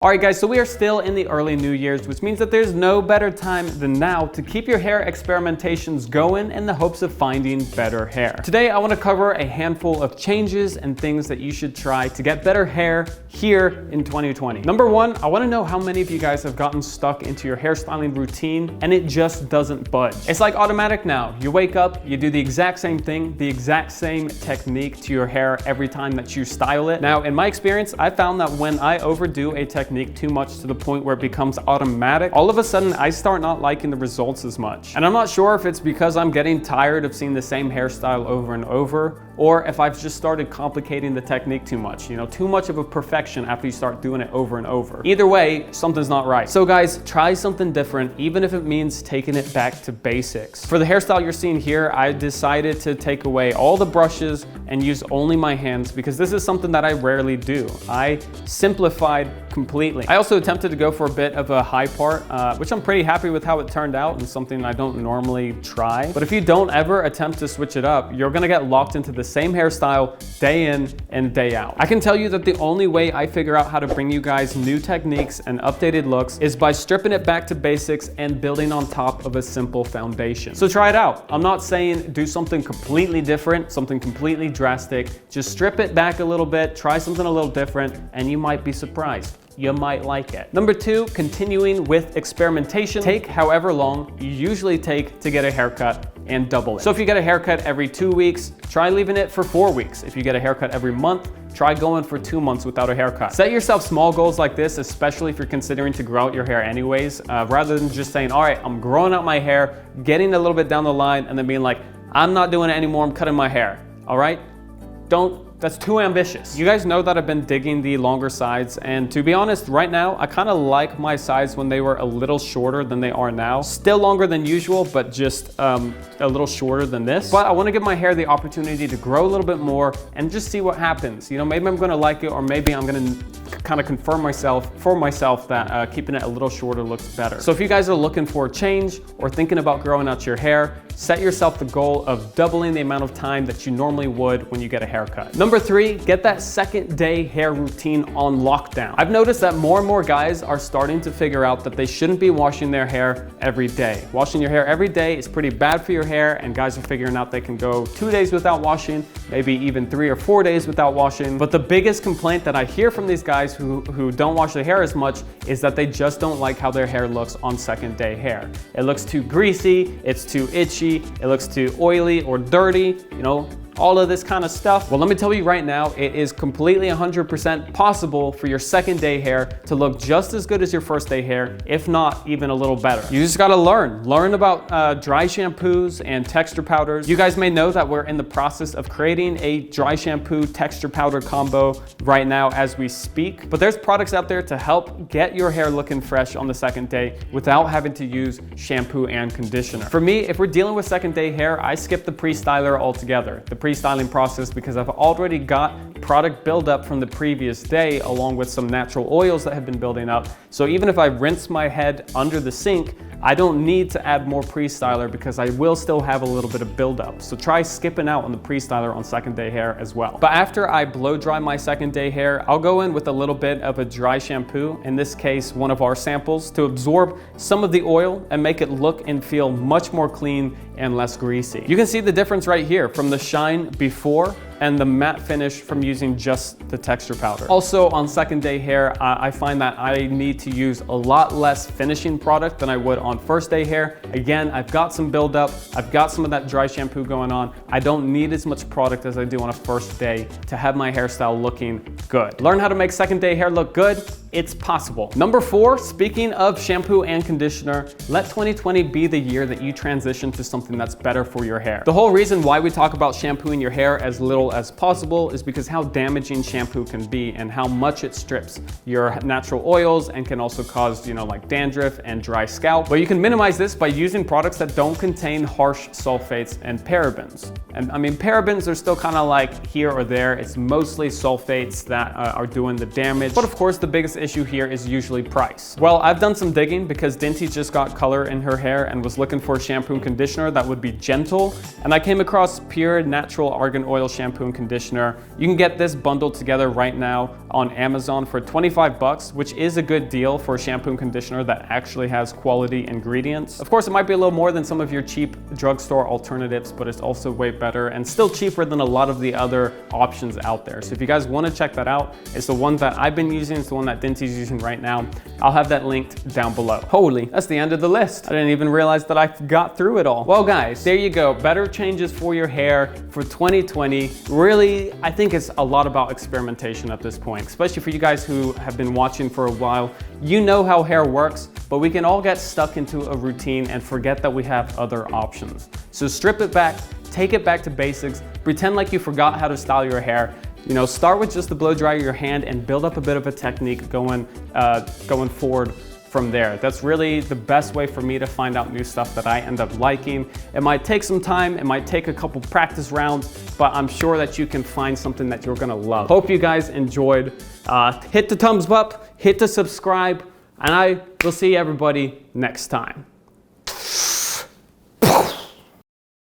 Alright guys, so we are still in the early New Year's, which means that there's no better time than now to keep your hair experimentations going in the hopes of finding better hair. Today I want to cover a handful of changes and things that you should try to get better hair here in 2020. Number one, I want to know how many of you guys have gotten stuck into your hairstyling routine and it just doesn't budge. It's like automatic now. You wake up, you do the exact same thing, the exact same technique to your hair every time that you style it. Now, in my experience, I found that when I overdo a technique too much to the point where it becomes automatic, all of a sudden I start not liking the results as much. And I'm not sure if it's because I'm getting tired of seeing the same hairstyle over and over, or if I've just started complicating the technique too much. You know, too much of a perfection after you start doing it over and over. Either way, something's not right. So guys, try something different, even if it means taking it back to basics. For the hairstyle you're seeing here, I decided to take away all the brushes and use only my hands because this is something that I rarely do. I simplified completely. I also attempted to go for a bit of a high part, which I'm pretty happy with how it turned out and something I don't normally try. But if you don't ever attempt to switch it up, you're gonna get locked into the same hairstyle day in and day out. I can tell you that the only way I figure out how to bring you guys new techniques and updated looks is by stripping it back to basics and building on top of a simple foundation. So try it out. I'm not saying do something completely different, something completely drastic. Just strip it back a little bit, try something a little different, and you might be surprised. You might like it. Number two, continuing with experimentation. Take however long you usually take to get a haircut and double it. So if you get a haircut every 2 weeks, try leaving it for 4 weeks. If you get a haircut every month, try going for 2 months without a haircut. Set yourself small goals like this, especially if you're considering to grow out your hair anyways, rather than just saying, all right, I'm growing out my hair, getting a little bit down the line, and then being like, I'm not doing it anymore, I'm cutting my hair, all right? That's too ambitious. You guys know that I've been digging the longer sides, and to be honest, right now, I kind of like my sides when they were a little shorter than they are now. Still longer than usual, but just a little shorter than this. But I want to give my hair the opportunity to grow a little bit more and just see what happens. You know, maybe I'm going to like it, or maybe I'm going to kind of confirm for myself that keeping it a little shorter looks better. So if you guys are looking for a change or thinking about growing out your hair, set yourself the goal of doubling the amount of time that you normally would when you get a haircut. Number three, get that second day hair routine on lockdown. I've noticed that more and more guys are starting to figure out that they shouldn't be washing their hair every day. Washing your hair every day is pretty bad for your hair, and guys are figuring out they can go 2 days without washing, maybe even 3 or 4 days without washing. But the biggest complaint that I hear from these guys who don't wash their hair as much is that they just don't like how their hair looks on second day hair. It looks too greasy, it's too itchy, it looks too oily or dirty, you know, all of this kind of stuff. Well, let me tell you right now, it is completely 100% possible for your second day hair to look just as good as your first day hair, if not even a little better. You just gotta learn about dry shampoos and texture powders. You guys may know that we're in the process of creating a dry shampoo texture powder combo right now as we speak, but there's products out there to help get your hair looking fresh on the second day without having to use shampoo and conditioner. For me, if we're dealing with second day hair, I skip the pre-styler altogether. The pre-styling process, because I've already got product buildup from the previous day along with some natural oils that have been building up. So even if I rinse my head under the sink, I don't need to add more pre-styler because I will still have a little bit of buildup. So try skipping out on the pre-styler on second day hair as well. But after I blow dry my second day hair, I'll go in with a little bit of a dry shampoo, in this case one of our samples, to absorb some of the oil and make it look and feel much more clean and less greasy. You can see the difference right here from the shine before and the matte finish from using just the texture powder. Also on second day hair, I find that I need to use a lot less finishing product than I would on first day hair. Again, I've got some buildup, I've got some of that dry shampoo going on. I don't need as much product as I do on a first day to have my hairstyle looking good. Learn how to make second day hair look good. It's possible. Number four, speaking of shampoo and conditioner, let 2020 be the year that you transition to something that's better for your hair. The whole reason why we talk about shampooing your hair as little as possible is because how damaging shampoo can be and how much it strips your natural oils and can also cause, you know, like dandruff and dry scalp. But you can minimize this by using products that don't contain harsh sulfates and parabens. And I mean, parabens are still kind of like here or there. It's mostly sulfates that are doing the damage. But of course, the biggest issue here is usually price. Well, I've done some digging because Dinty just got color in her hair and was looking for a shampoo and conditioner that would be gentle, and I came across Pure Natural Argan Oil Shampoo and Conditioner. You can get this bundled together right now on Amazon for 25 bucks, which is a good deal for a shampoo and conditioner that actually has quality ingredients. Of course, it might be a little more than some of your cheap drugstore alternatives, but it's also way better and still cheaper than a lot of the other options out there. So if you guys want to check that out, it's the one that I've been using, it's the one that Dinty's using right now. I'll have that linked down below. Holy, that's the end of the list. I didn't even realize that I got through it all. Well guys, there you go. Better changes for your hair for 2020. Really, I think it's a lot about experimentation at this point, especially for you guys who have been watching for a while. You know how hair works, but we can all get stuck into a routine and forget that we have other options. So strip it back, take it back to basics, pretend like you forgot how to style your hair. You know, start with just the blow dryer your hand and build up a bit of a technique going forward from there. That's really the best way for me to find out new stuff that I end up liking. It might take some time, it might take a couple practice rounds, but I'm sure that you can find something that you're gonna love. Hope you guys enjoyed. Hit the thumbs up, hit the subscribe, and I will see everybody next time.